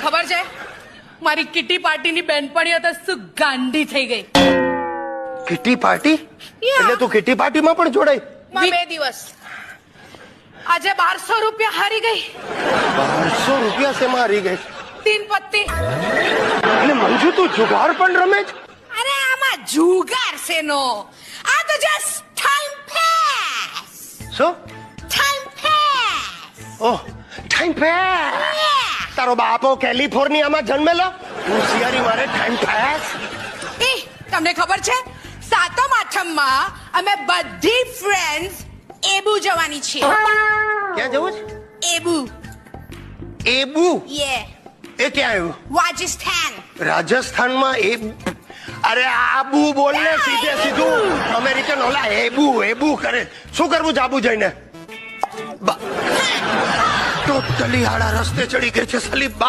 ખબર છે મારી કિટી પાર્ટીની બેનપણીઓ તો શું ગાંડી થઈ ગઈ. કિટી પાર્ટી એટલે તું કિટી પાર્ટીમાં પણ જોડાઈ? 2 દિવસ આજે 1200 રૂપિયા હારી ગઈ. 1200 રૂપિયા શેમાં હારી ગઈ? 3 પત્તી. એટલે મંજુ તું જુગાર પણ રમે છે? અરે આમાં જુગાર છે નો, આ તો જસ્ટ ટાઈમ પાસ. શું ટાઈમ પાસ. ઓહ ટાઈમ પાસ. તારો બાપો કેલિફોર્નિયામાં જન્મેલો, હું સિયારી મારે ટાઈમ પાસ. એ તમને ખબર છે સાતમ આઠમમાં અમે બધી ફ્રેન્ડ્સ એબુ જવાની છીએ. ક્યાં જવું છે? એબુ. એબુ? યે. એ ક્યાં આવ્યું? રાજસ્થાન. રાજસ્થાનમાં અરે આબુ બોલ ને સીધે સીધું. અમેરિકન ઓલા એબુ એબુ કરે. શું કરવું જાબુ જઈને? ટોટલી આડા રસ્તે ચડી ગઈ છે સલીબ.